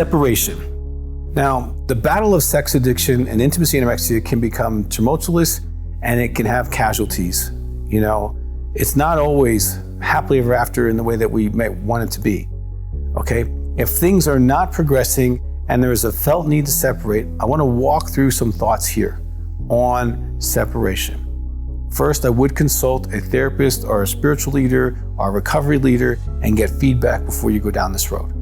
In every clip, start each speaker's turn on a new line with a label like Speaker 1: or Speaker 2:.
Speaker 1: Separation. Now, the battle of sex addiction and intimacy anorexia can become tumultuous, and it can have casualties. You know, it's not always happily ever after in the way that we might want it to be, okay? If things are not progressing and there is a felt need to separate, I want to walk through some thoughts here on separation. First, I would consult a therapist or a spiritual leader or a recovery leader and get feedback before you go down this road.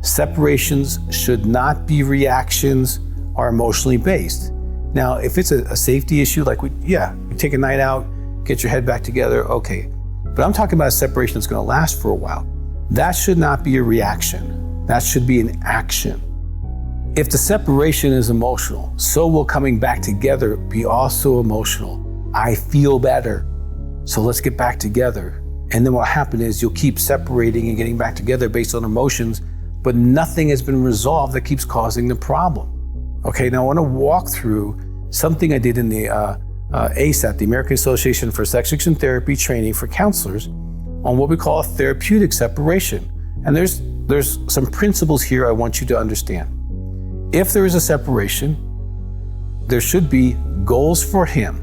Speaker 1: Separations should not be reactions or emotionally based. Now, if it's a safety issue, like you take a night out, get your head back together, okay. But I'm talking about a separation that's going to last for a while. That should not be a reaction. That should be an action. If the separation is emotional, so will coming back together be also emotional. I feel better, so let's get back together. And then what will happen is you'll keep separating and getting back together based on emotions, but nothing has been resolved that keeps causing the problem. Okay, now I want to walk through something I did in the ASAT, the American Association for Sex Addiction Therapy training for counselors, on what we call a therapeutic separation. And there's some principles here I want you to understand. If there is a separation, there should be goals for him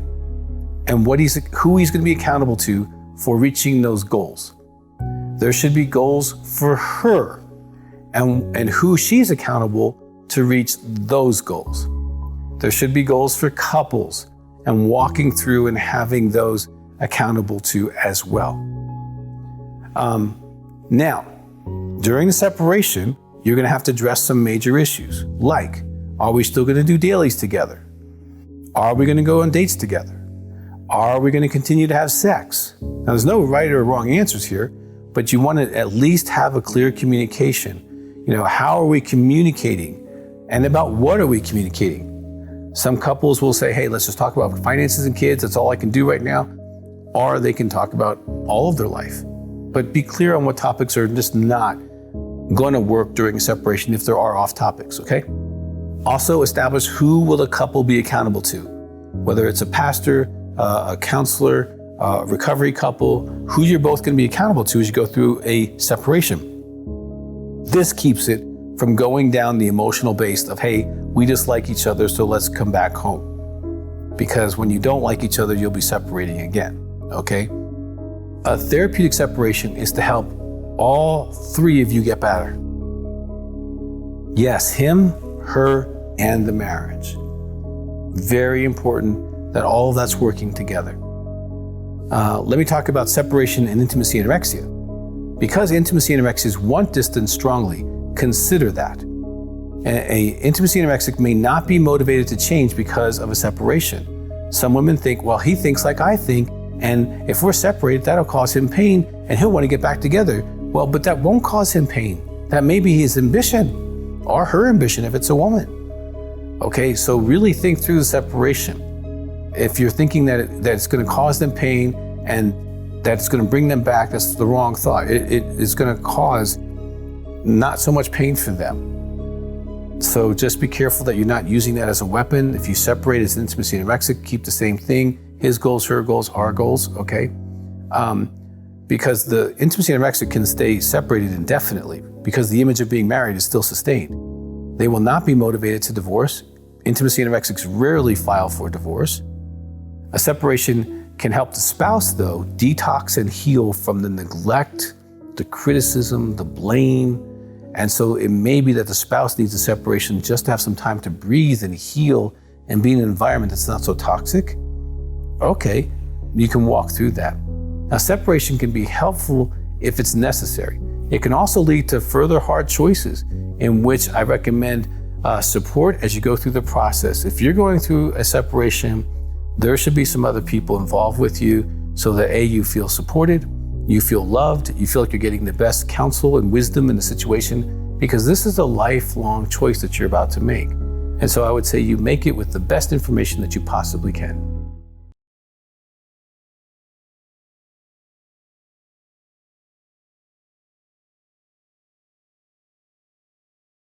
Speaker 1: and who he's going to be accountable to for reaching those goals. There should be goals for her and who she's accountable to reach those goals. There should be goals for couples and walking through and having those accountable to as well. Now, during the separation, you're going to have to address some major issues, like, are we still going to do dailies together? Are we going to go on dates together? Are we going to continue to have sex? Now, there's no right or wrong answers here, but you want to at least have a clear communication. You know, how are we communicating? And about what are we communicating? Some couples will say, hey, let's just talk about finances and kids. That's all I can do right now. Or they can talk about all of their life. But be clear on what topics are just not going to work during a separation if there are off topics, okay? Also establish who will the couple be accountable to, whether it's a pastor, a counselor, a recovery couple, who you're both going to be accountable to as you go through a separation. This keeps it from going down the emotional base of, hey, we just like each other, so let's come back home. Because when you don't like each other, you'll be separating again, okay? A therapeutic separation is to help all three of you get better. Yes, him, her, and the marriage. Very important that all of that's working together. Let me talk about separation and intimacy anorexia. Because intimacy anorexics want distance strongly, consider that. A intimacy anorexic may not be motivated to change because of a separation. Some women think, well, he thinks like I think, and if we're separated, that'll cause him pain, and he'll want to get back together. Well, but that won't cause him pain. That may be his ambition, or her ambition if it's a woman. Okay, so really think through the separation. If you're thinking that it's going to cause them pain and that it's going to bring them back, that's the wrong thought. It is going to cause not so much pain for them. So just be careful that you're not using that as a weapon. If you separate as intimacy anorexic, keep the same thing. His goals, her goals, our goals, okay? Because the intimacy anorexic can stay separated indefinitely because the image of being married is still sustained. They will not be motivated to divorce. Intimacy anorexics rarely file for divorce. A separation can help the spouse, though, detox and heal from the neglect, the criticism, the blame. And so it may be that the spouse needs a separation just to have some time to breathe and heal and be in an environment that's not so toxic. Okay, you can walk through that. Now, separation can be helpful if it's necessary. It can also lead to further hard choices in which I recommend support as you go through the process. If you're going through a separation, there should be some other people involved with you so that A, you feel supported, you feel loved, you feel like you're getting the best counsel and wisdom in the situation, because this is a lifelong choice that you're about to make. And so I would say you make it with the best information that you possibly can.